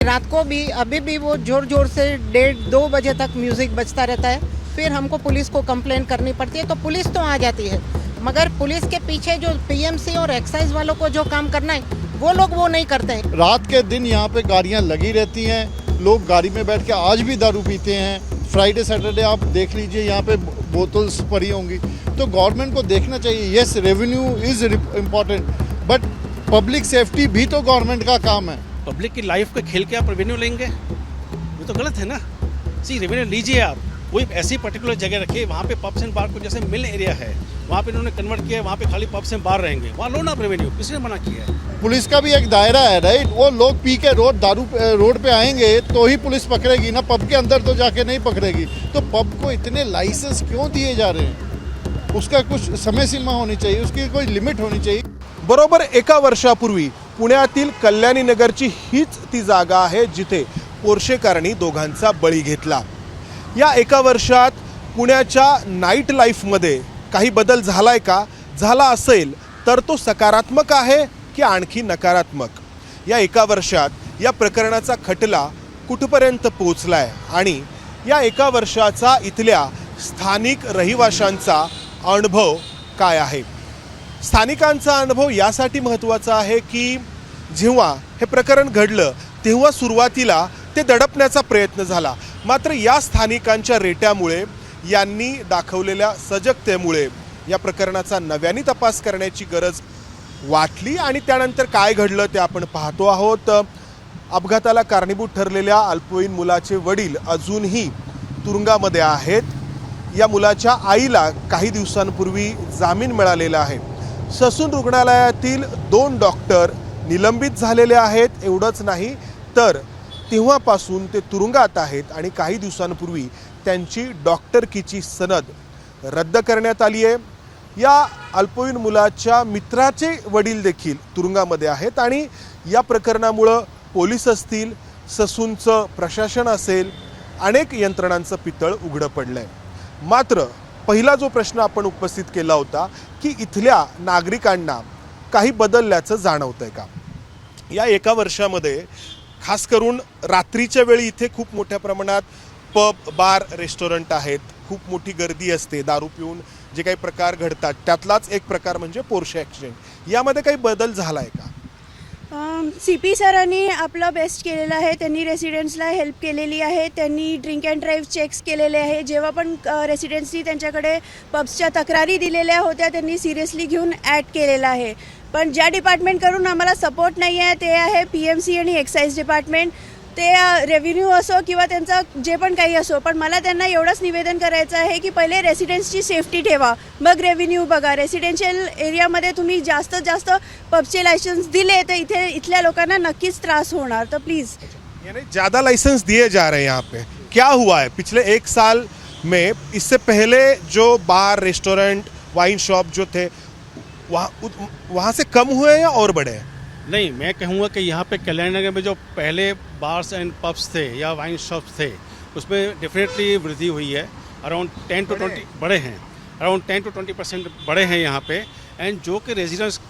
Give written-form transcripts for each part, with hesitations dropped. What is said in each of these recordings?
रात को भी अभी भी वो जोर जोर से 1:30-2 बजे तक म्यूज़िक बजता रहता है। फिर हमको पुलिस को कंप्लेन करनी पड़ती है, तो पुलिस तो आ जाती है, मगर पुलिस के पीछे जो पीएमसी और एक्साइज वालों को जो काम करना है वो लोग वो नहीं करते हैं। रात के दिन यहाँ पे गाड़ियाँ लगी रहती हैं, लोग गाड़ी में बैठ के आज भी दारू पीते हैं। फ्राइडे सैटरडे आप देख लीजिए, यहाँ पे बोतल्स पड़ी होंगी। तो गवर्नमेंट को देखना चाहिए, yes revenue is important, but public safety भी तो गवर्नमेंट का काम है। पब्लिक की लाइफ को खेल के आप रेवेन्यू लेंगे, ये तो गलत है ना। सी रेवेन्यू लीजिए आप, कोई ऐसी पर्टिकुलर जगह रखिए, वहाँ पे पब्स एंड बार को जैसे मिल एरिया है वहाँ पे इन्होंने कन्वर्ट किया है, वहाँ पे खाली पब्स एंड बार रहेंगे, वहाँ लो ना रेवेन्यू, किसने मना किया है। पुलिस का भी एक दायरा है, राइट। वो लोग पी के रोड पे आएंगे तो ही पुलिस पकड़ेगी ना, पब के अंदर तो जाके नहीं पकड़ेगी। तो पब को इतने लाइसेंस क्यों दिए जा रहे हैं? उसका कुछ समय सीमा होनी चाहिए, उसकी कोई लिमिट होनी चाहिए। बरोबर 1 वर्षापूर्वी पुण्यातील कल्याणी नगरची हीच ती जागा आहे जिथे पोर्शेकारणी दोघांचा बळी घेतला। या 1 वर्षात पुण्याच्या नाईट लाईफमध्ये काही बदल झालाय का? झाला असेल तर तो सकारात्मक आहे की आणखी नकारात्मक? या 1 वर्षात या प्रकरणाचा खटला कुठपर्यंत पोहोचलाय आणि या 1 वर्षाचा इथल्या स्थानिक रहिवाशांचा अनुभव काय आहे? स्थानिकांचा अनुभव यासाठी महत्त्वाचा आहे की जेव्हा हे प्रकरण घडलं तेव्हा सुरुवातीला ते दडपण्याचा प्रयत्न झाला, मात्र या स्थानिकांच्या रेट्यामुळे, यांनी दाखवलेल्या सजगतेमुळे या प्रकरणाचा नव्याने तपास करण्याची गरज वाटली आणि त्यानंतर काय घडलं ते आपण पाहतो आहोत। अपघाताला कारणीभूत ठरलेल्या अल्पवयीन मुलाचे वडील अजूनही तुरुंगामध्ये आहेत। या मुलाच्या आईला काही दिवसांपूर्वी जामीन मिळालेला आहे। ससून रुग्णालयातील 2 डॉक्टर निलंबित झालेले आहेत। एवढंच नाही तर तेव्हापासून ते तुरुंगात आहेत आणि काही दिवसांपूर्वी त्यांची डॉक्टरकीची सनद रद्द करण्यात आली आहे। या अल्पवयीन मुलाच्या मित्राचे वडील देखील तुरुंगामध्ये आहेत आणि या प्रकरणामुळे पोलीस असतील, ससूनचं प्रशासन असेल, अनेक यंत्रणांचं पितळ उघडं पडलंय। मात्र पहिला जो प्रश्न आपण उपस्थित केला होता की इथल्या नागरिकांना काही बदलल्याचं जाणवतंय का? या 1 वर्षामध्ये खास करून रात्रीच्या वेळी इथे खूप मोठ्या प्रमाणात पब, बार, रेस्टॉरंट आहेत, खूप मोठी गर्दी असते, दारू पिऊन जे काही प्रकार घडतात त्यातलाच एक प्रकार म्हणजे पोर्शे ॲक्सिडेंट। यामध्ये काही बदल झालाय का? CP सरांनी आपलं बेस्ट केलेलं आहे। त्यांनी रेसिडेंट्सला हेल्प केलेली आहे। त्यांनी ड्रिंक अँड ड्राईव्ह चेक्स केलेले आहे। जेव्हा पण रेसिडेंट्सनी त्यांच्याकडे पब्सच्या तक्रारी दिलेल्या होत्या त्यांनी सिरियसली घेऊन ॲक्ट केलेला आहे। पण ज्या डिपार्टमेंटकडून आम्हाला सपोर्ट नाही आहे ते आहे PMC आणि एक्साईज डिपार्टमेंट। ते रेव्हेन्यू असो किंवा त्यांचं जे पण काही असो, पण मला त्यांना एवढंच निवेदन करायचं आहे की पहिले रेसिडेंट्सची सेफ्टी ठेवा, मग रेव्हेन्यू बघा। रेसिडेन्शियल एरियामध्ये तुम्ही जास्तीत जास्त पबचे लायसन्स दिले तर इथल्या लोकांना नक्कीच त्रास होणार। तर प्लीज़, यानी ज़्यादा लाइसेंस दिए जा रहे हैं यहाँ पे। क्या हुआ है पिछले 1 साल में? इससे पहले जो बार, रेस्टोरेंट, वाइन शॉप जो थे वहाँ से कम हुए या और बढ़े? नहीं, मैं कहूँगा कि यहाँ पे कल्याण नगर में जो पहले बार्स एंड पब्स थे या वाइन शॉप्स थे उसमें डेफिनेटली वृद्धि हुई है। अराउंड 10 to 20 बड़े हैं, अराउंड 10 to 20% बड़े हैं यहाँ पे। एंड जो कि रेजिडेंस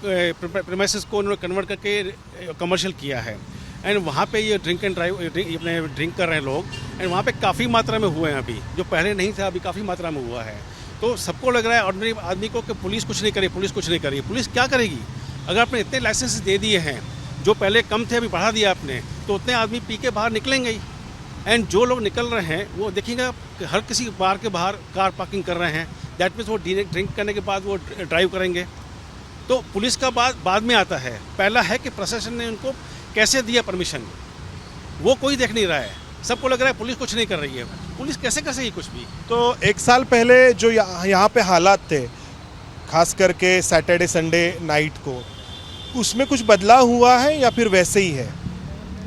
प्रीमाइसेस को उन्होंने कन्वर्ट करके कमर्शियल किया है। एंड वहाँ पे ये ड्रिंक एंड ड्राइव अपने ड्रिंक कर रहे हैं लोग, एंड वहाँ पे काफ़ी मात्रा में हुए हैं अभी, जो पहले नहीं था अभी काफ़ी मात्रा में हुआ है। तो सबको लग रहा है ऑर्डिनरी आदमी को कि पुलिस कुछ नहीं करी, पुलिस कुछ नहीं करी। पुलिस क्या करेगी? अगर आपने इतने लाइसेंस दे दिए हैं, जो पहले कम थे अभी बढ़ा दिया आपने, तो उतने आदमी पी के बाहर निकलेंगे ही। एंड जो लोग निकल रहे हैं वो देखिएगा हर किसी बार के बाहर कार पार्किंग कर रहे हैं, दैट मीन्स वो ड्रिंक करने के बाद वो ड्राइव करेंगे। तो पुलिस का बाद में आता है। पहला है कि प्रशासन ने उनको कैसे दिया परमिशन, वो कोई देख नहीं रहा है। सबको लग रहा है पुलिस कुछ नहीं कर रही है। पुलिस कैसे कर सकेगी कुछ भी? तो 1 साल पहले जो यहाँ पे हालात थे, खास करके सैटरडे संडे नाइट को, उसमें कुछ बदलाव हुआ है या फिर वैसे ही है?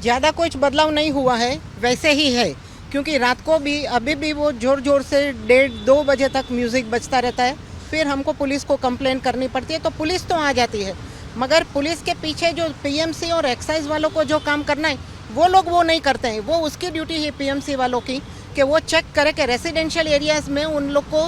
ज़्यादा कुछ बदलाव नहीं हुआ है, वैसे ही है। क्योंकि रात को भी अभी भी वो जोर जोर से 1:30-2 बजे तक म्यूज़िक बजता रहता है। फिर हमको पुलिस को कंप्लेन करनी पड़ती है, तो पुलिस तो आ जाती है, मगर पुलिस के पीछे जो PMC और एक्साइज वालों को जो काम करना है वो लोग वो नहीं करते हैं। वो उसकी ड्यूटी है PMC वालों की कि वो चेक करे कि रेसिडेंशियल एरियाज़ में उन लोग को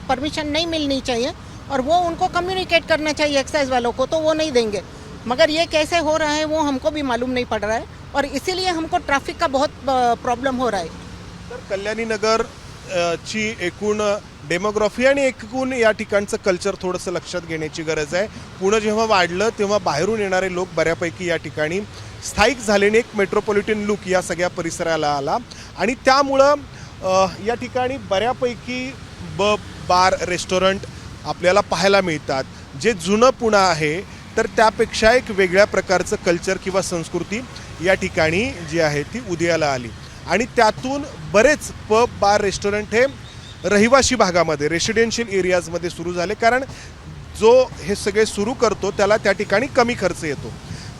परमिशन नहीं मिलनी चाहिए और वो उनको कम्युनिकेट करना चाहिए एक्साइज वालों को, तो वो नहीं देंगे। मगर ये कैसे हो रहा है वो हमको भी मालूम नहीं पड़ रहा है और इसीलिए हमको ट्रैफिक का बहुत प्रॉब्लम हो रहा है. तर कल्याणी नगर ची एकूण डेमोग्राफी आणि एकूण या ठिकाणचं कल्चर थोडंसं लक्षात घेण्याची गरज आहे. पुणे जेव्हा वाढलं तेव्हा बाहेरून येणारे लोक बऱ्यापैकी या ठिकाणी स्थायिक झाल्याने एक मेट्रोपॉलिटन लुक या सगळ्या परिसराला आला आणि त्यामुळं या ठिकाणी बऱ्यापैकी बार रेस्टॉरंट आपल्याला पाहायला मिळतात. जे जुनं पुणे आहे तर त्यापेक्षा एक वेगळ्या प्रकारचं कल्चर किंवा संस्कृती या ठिकाणी जी आहे ती उदयाला आली आणि त्यातून बरेच पब बार रेस्टॉरंट हे रहिवासी भागामध्ये रेसिडेन्शियल एरियाजमध्ये सुरू झाले कारण जो हे सगळे सुरू करतो त्याला त्या ठिकाणी कमी खर्च येतो.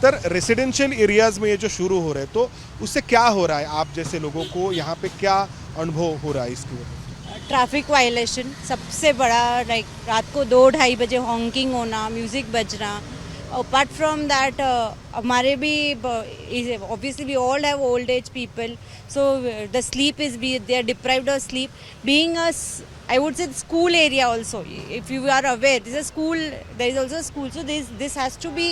तर रेसिडेंशियल एरियाज में ये जो शुरू हो रहा है तो उससे क्या हो रहा है, आप जैसे लोगों को यहाँ पे क्या अनुभव हो रहा है इसकी वजह से? ट्रैफिक वायलेशन सबसे बड़ा, लाइक रात को 2-2:30 बजे हॉन्किंग होना, म्यूज़िक बजना. अपार्ट फ्रॉम दैट हमारे भी obviously we all have old age people, so the sleep is be they are deprived of sleep. Being a I would say school area also. If you are aware, this is a school. There is also a school, so this has to be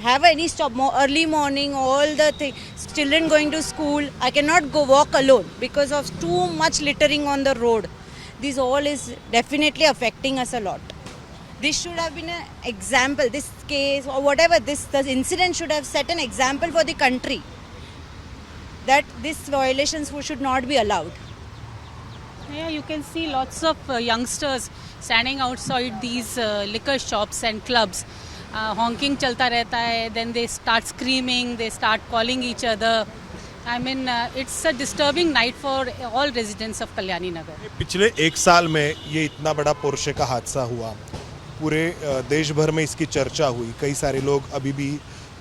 have any stop. More early morning, all the children going to school. I cannot go walk alone because of too much littering on the road. This all is definitely affecting us a lot. This should have been an example. This case or whatever the incident should have set an example for the country that these violations should not be allowed. Yeah, you can see lots of youngsters standing outside these liquor shops and clubs. Honking chalta rehta hai, then they start screaming, they start calling each other. I mean, it's a disturbing night for all residents of Kalyani Nagar. पिछले एक साल में ये इतना बड़ा Porsche का हादसा हुआ, पूरे देश भर में इसकी चर्चा हुई, कई सारे लोग अभी भी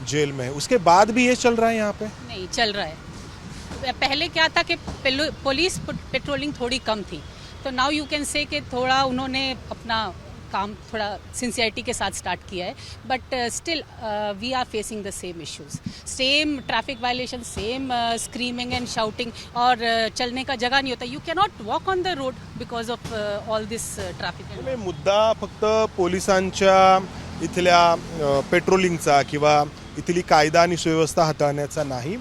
जेल में हैं. उसके बाद भी ये चल रहा है यहाँ पे? नहीं चल रहा है. पहले क्या था कि पुलिस पेट्रोलिंग थोड़ी कम थी, तो नाउ यू कैन से कि थोड़ा उन्होंने अपना काम थोड़ा सिंसियरिटी के साथ स्टार्ट किया है, but still we are facing the same issues, same traffic violation, same screaming and shouting, और चलने का जगह नहीं होता. You can not walk on the road because of all this traffic. मुद्दा फक्त पोलिसांच्या इथल्या पेट्रोलिंगचा किंवा इथली कायदा आणि सुव्यवस्था हाताळण्याचा नाही,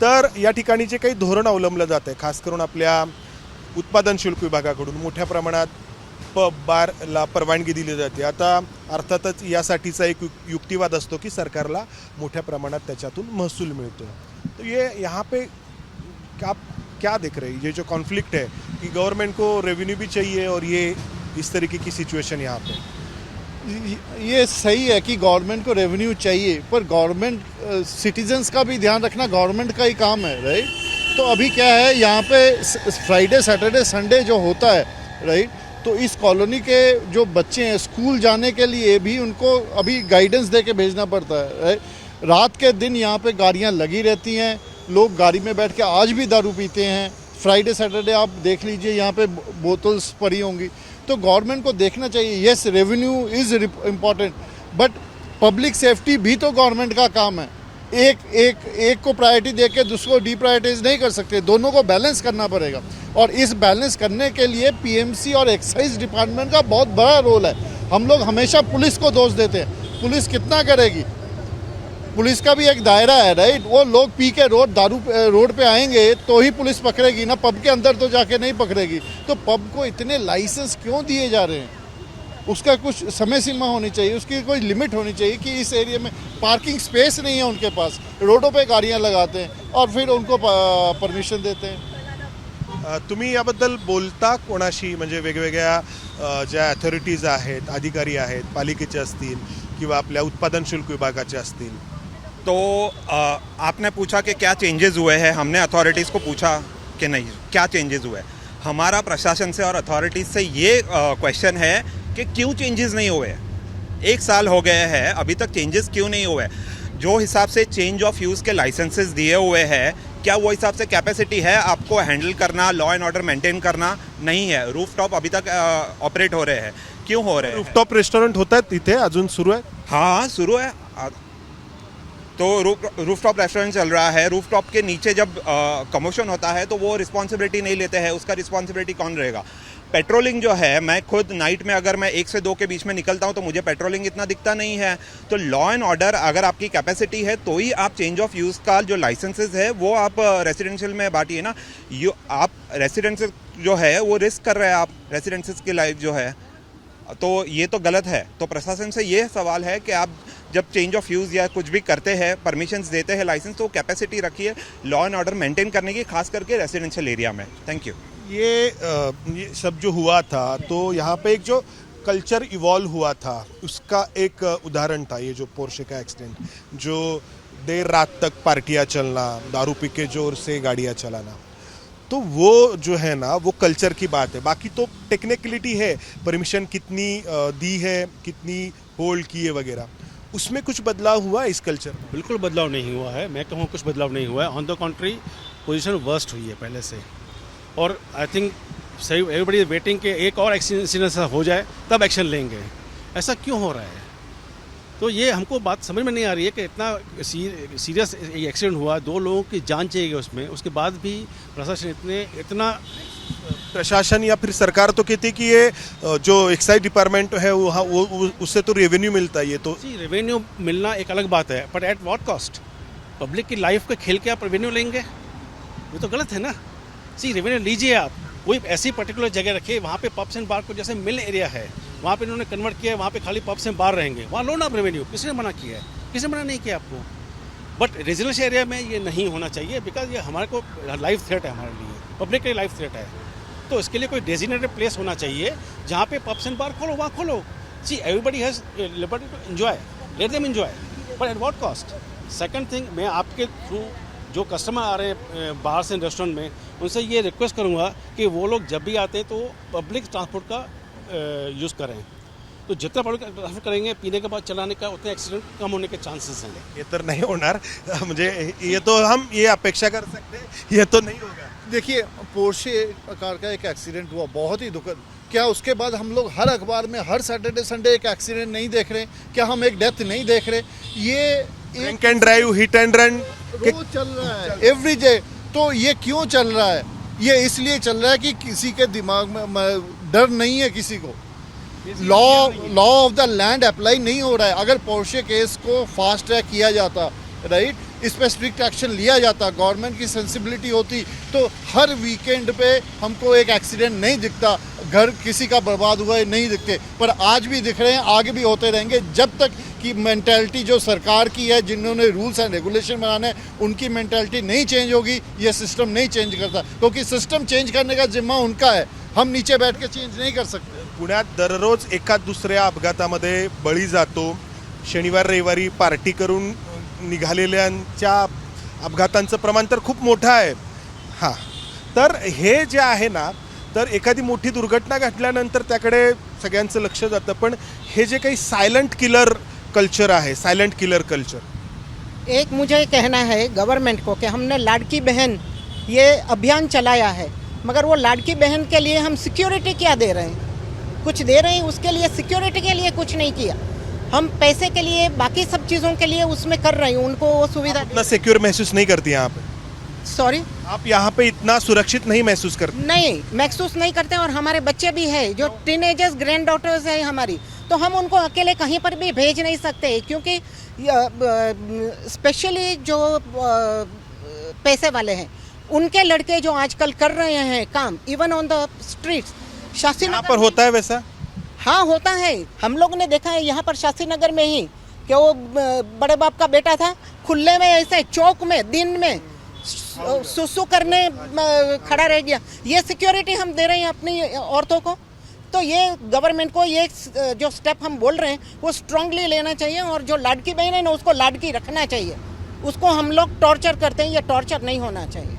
तर या ठिकाणी जे काही धोरण अवलंबलं जातं आहे, खास करून आपल्या उत्पादन शुल्क विभागाकडून मोठ्या प्रमाणात पब बारला परवानगी दिली जाते. आता अर्थातच यासाठीचा एक युक्तिवाद असतो की सरकारला मोठ्या प्रमाणात त्याच्यातून महसूल मिळतो. तो ये यहाँ पे आप क्या देख रहे हैं, ये जो कॉन्फ्लिक्ट है कि गवर्नमेंट को रेवेन्यू भी चाहिए और ये इस तरीके की सिचुएशन यहाँ पे? ये सही है कि गवर्नमेंट को रेवेन्यू चाहिए, पर गवर्नमेंट सिटीजन्स का भी ध्यान रखना गवर्नमेंट का ही काम है, राइट. तो अभी क्या है, यहाँ पे फ्राइडे सैटरडे संडे जो होता है, राइट, तो इस कॉलोनी के जो बच्चे हैं स्कूल जाने के लिए भी उनको अभी गाइडेंस दे के भेजना पड़ता है, राइट. रात के दिन यहाँ पे गाड़ियाँ लगी रहती हैं, लोग गाड़ी में बैठ के आज भी दारू पीते हैं. फ्राइडे सैटरडे आप देख लीजिए यहाँ पे बोतल्स पड़ी होंगी. तो गवर्नमेंट को देखना चाहिए, yes revenue is important, but public safety भी तो गवर्नमेंट का काम है. एक को प्रायोरिटी देके दूसरे को डीप्रायोरिटाइज नहीं कर सकते, दोनों को बैलेंस करना पड़ेगा. और इस बैलेंस करने के लिए पीएमसी और एक्साइज डिपार्टमेंट का बहुत बड़ा रोल है. हम लोग हमेशा पुलिस को दोष देते हैं, पुलिस कितना करेगी, पुलिस का भी एक दायरा है, राइट. वो लोग पी के रोड पे आएंगे तो ही पुलिस पकड़ेगी ना, पब के अंदर तो जाके नहीं पकड़ेगी. तो पब को इतने लाइसेंस क्यों दिए जा रहे हैं, उसका कुछ समय सीमा होनी चाहिए, उसकी कोई लिमिट होनी चाहिए कि इस एरिया में पार्किंग स्पेस नहीं है उनके पास, रोडों पे गाड़ियां लगाते हैं और फिर उनको परमिशन देते हैं. तुम्ही याबद्दल बोलता कोणाशी, म्हणजे वेगवेगळ्या ज्या अथॉरिटीज आहेत, अधिकारी आहेत, पालिकेचे असतील किंवा आपल्या उत्पादन शुल्क विभागाचे असतील? तो आपने पूछा कि क्या चेंजेस हुए हैं, हमने अथॉरिटीज़ को पूछा कि नहीं क्या चेंजेस हुए. हमारा प्रशासन से और अथॉरिटीज़ से ये क्वेश्चन है कि क्यों चेंजेस नहीं हुए. 1 साल हो गए हैं, अभी तक चेंजेस क्यों नहीं हुए. जो हिसाब से चेंज ऑफ यूज़ के लाइसेंसेस दिए हुए हैं, क्या वो हिसाब से कैपेसिटी है आपको हैंडल करना, लॉ एंड ऑर्डर मेंटेन करना? नहीं है. रूफटॉप अभी तक ऑपरेट हो रहे हैं. क्यों हो रहे हैं? रूफटॉप रेस्टॉरंट होत आहेत तिथे अजून सुरू आहे? हाँ शुरू है. तो रूफटॉप रेस्टोरेंट चल रहा है. रूफटॉप के नीचे जब कमोशन होता है तो वो रिस्पॉन्सिबिलिटी नहीं लेते हैं, उसका रिस्पॉन्सिबिलिटी कौन रहेगा. पेट्रोलिंग जो है, मैं खुद नाइट में अगर मैं 1 से 2 के बीच में निकलता हूँ तो मुझे पेट्रोलिंग इतना दिखता नहीं है। तो लॉ एंड ऑर्डर अगर आपकी कैपेसिटी है तो ही आप चेंज ऑफ यूज़ का जो लाइसेंसेज है वो आप रेसिडेंशियल में बांटिए ना। आप रेसिडेंशियल जो है वो रिस्क कर रहे हैं, आप रेसिडेंसेस की लाइफ जो है, तो ये तो गलत है। तो प्रशासन से ये सवाल है कि आप जब चेंज ऑफ यूज़ या कुछ भी करते हैं, परमिशंस देते हैं, लाइसेंस, तो कैपेसिटी रखिए लॉ एंड ऑर्डर मेंटेन करने की, खास करके रेसिडेंशियल एरिया में। Thank you. ये सब जो हुआ था, तो यहाँ पे एक जो कल्चर इवॉल्व हुआ था उसका एक उदाहरण था ये जो पोर्शे का एक्सीडेंट, जो देर रात तक पार्टियाँ चलना, दारू पी के जोर से गाड़ियाँ चलाना, तो वो जो है ना वो कल्चर की बात है। बाकी तो टेक्निकलिटी है, परमिशन कितनी दी है, कितनी होल्ड की है वगैरह, उसमें कुछ बदलाव हुआ है इस कल्चर में? बिल्कुल बदलाव नहीं हुआ है, मैं कहूँ कुछ बदलाव नहीं हुआ है। ऑन द कॉन्ट्री पोजीशन वर्स्ट हुई है पहले से, और आई थिंक सही एवरीबडी इज वेटिंग कि एक और इंसिडेंट हो जाए तब एक्शन लेंगे। ऐसा क्यों हो रहा है? तो ये हमको बात समझ में नहीं आ रही है कि इतना सीरियस एक्सीडेंट हुआ, 2 लोगों की जान चली गई उसमें, उसके बाद भी प्रशासन इतना प्रशासन या फिर सरकार तो कहती है कि ये जो एक्साइज डिपार्टमेंट है वो उससे तो रेवेन्यू मिलता है। ये तो जी, रेवेन्यू मिलना एक अलग बात है, but at what cost? Public की लाइफ के खेल के आप रेवेन्यू लेंगे, ये तो गलत है ना। सी, रेवेन्यू लीजिए आप, कोई ऐसी पर्टिकुलर जगह रखिए, वहाँ पे पब्स एंड बार को जैसे मिल एरिया है वहाँ पे इन्होंने कन्वर्ट किया है, वहाँ पे खाली पब्स एंड बार रहेंगे, वहाँ लो ना आप रेवेन्यू। किसने मना किया है? किसने मना नहीं किया आपको? बट रेजिडेंशियल एरिया में ये नहीं होना चाहिए, बिकॉज ये हमारे को लाइफ थ्रेट है, हमारे लिए पब्लिक के लिए लाइफ थ्रेट है। तो इसके लिए कोई डेजिग्नेटेड प्लेस होना चाहिए जहाँ पे पब्स एंड बार खोलो, वहाँ खोलो। See, everybody has liberty to enjoy, let them enjoy, but at what cost? Second thing, मैं आपके थ्रू जो कस्टमर आ रहे हैं बाहर से रेस्टोरेंट में, उनसे ये रिक्वेस्ट करूँगा कि वो लोग जब भी आते हैं तो पब्लिक ट्रांसपोर्ट का यूज़ करें। तो जितना पब्लिक ट्रांसपोर्ट करेंगे पीने के बाद चलाने का, उतने एक्सीडेंट कम होने के चांसेस हैं। ये तो नहीं होणार, मुझे ये तो हम ये अपेक्षा कर सकते हैं, ये तो नहीं होगा। देखिए, पोर्शे कार का एक एक्सीडेंट हुआ, बहुत ही दुखद। क्या उसके बाद हम लोग हर अखबार में हर सैटरडे संडे एक एक्सीडेंट नहीं देख रहे? क्या हम एक डेथ नहीं देख रहे? ये drink and drive, hit and run रोज चल रहा है, एवरी डे। तो ये क्यों चल रहा है? ये इसलिए चल रहा है कि किसी के दिमाग में डर नहीं है, किसी को law of the land apply नहीं हो रहा है। अगर पोर्शे केस को फास्ट ट्रैक किया जाता, राइट, इस पर स्ट्रिक्ट एक्शन लिया जाता, गवर्नमेंट की सेंसिबिलिटी होती, तो हर वीकेंड पे हमको एक एक्सीडेंट नहीं दिखता, घर किसी का बर्बाद हुआ है नहीं दिखते। पर आज भी दिख रहे हैं, आगे भी होते रहेंगे, जब तक कि मेंटालिटी जो सरकार की है, जिन्होंने रूल्स एंड रेगुलेशन बनाने, उनकी मेंटालिटी नहीं चेंज होगी, ये सिस्टम नहीं चेंज करता। क्योंकि सिस्टम चेंज करने का जिम्मा उनका है, हम नीचे बैठ के चेंज नहीं कर सकते। पुण्यात दररोज एका दुसऱ्या अपघातामध्ये बळी जातो। शनिवार रविवारी पार्टी करून निघालेल्यांच्या अपघातांचं प्रमाण तर खूप मोठं आहे। हां, तर हे जे आहे ना, तर एखादी मोठी दुर्घटना घडल्यानंतर त्याकडे सगळ्यांचं लक्ष जातं, पण हे जे काही सायलेंट किलर कल्चर आहे, सायलेंट किलर कल्चर, एक मुझे कहना है गवर्नमेंट को कि हमने लाड़की बहन ये अभियान चलाया है, मगर वो लाड़की बहन के लिए हम सिक्योरिटी क्या दे रहे हैं? कुछ दे रहे हैं उसके लिए, सिक्योरिटी के लिए कुछ नहीं किया। हम पैसे के लिए, बाकी सब चीज़ों के लिए उसमें कर रहे हैं, उनको वो सुविधा। इतना सिक्योर महसूस नहीं करती यहाँ पे? सॉरी, आप यहाँ पे इतना सुरक्षित नहीं महसूस करते? नहीं महसूस नहीं करते। और हमारे बच्चे भी हैं जो टीनेजर्स, ग्रैंड डॉटर्स हैं हमारी, तो हम उनको अकेले कहीं पर भी भेज नहीं सकते, क्योंकि स्पेशली जो पैसे वाले हैं, उनके लड़के जो आजकल कर रहे हैं काम, even on the streets. Shastri यहाँ नगर पर होता है वैसा? हाँ, होता है। हम लोग ने देखा है यहाँ पर शास्त्री नगर में ही कि वो बड़े बाप का बेटा था, खुले में ऐसे चौक में दिन में सुसु करने खड़ा रह गया। ये सिक्योरिटी हम दे रहे हैं अपनी औरतों को, तो ये गवर्नमेंट को ये जो स्टेप हम बोल रहे हैं वो स्ट्रांगली लेना चाहिए। और जो लाड़की बहन है ना, उसको लाड़की रखना चाहिए। उसको हम लोग टॉर्चर करते हैं, ये टॉर्चर नहीं होना चाहिए।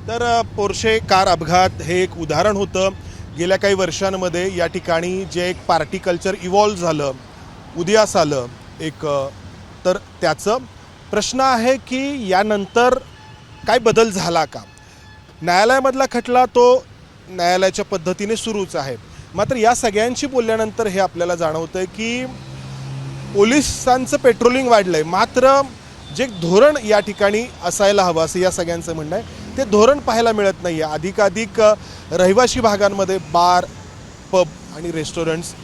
तर पोर्शे कार अपघात हे एक उदाहरण होतं। गेल्या काही वर्षांमध्ये या ठिकाणी जे एक पार्टी कल्चर इव्हॉल्व झालं, उदयास आलं एक, तर त्याचं प्रश्न आहे की यानंतर काय बदल झाला का? न्यायालयामधला खटला तो न्यायालयाच्या पद्धतीने सुरूच आहे, मात्र या सगळ्यांशी बोलल्यानंतर हे आपल्याला जाणवतंय की पोलिसांचं पेट्रोलिंग वाढलंय, मात्र जे धोरण या ठिकाणी असायला हवं असं या सगळ्यांचं म्हणणं आहे, ते धोरण पाहायला मिळत नाही आहे। अधिकाधिक रहिवासी भागांमध्ये बार, पब आणि रेस्टॉरंट्स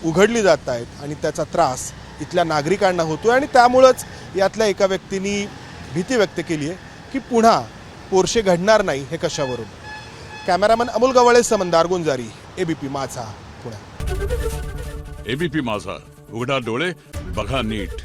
उघडली जात आहेत आणि त्याचा त्रास इथल्या नागरिकांना होतो आहे आणि त्यामुळंच यातल्या एका व्यक्तीने भीती व्यक्त केली आहे की पुन्हा पोर्शे घडणार नाही हे कशावरून. कॅमेरामन अमोल गवळे समंदार गुंजारी, एबीपी माझा, पुणे. एबीपी माझा, उघडा डोळे बघा नीट.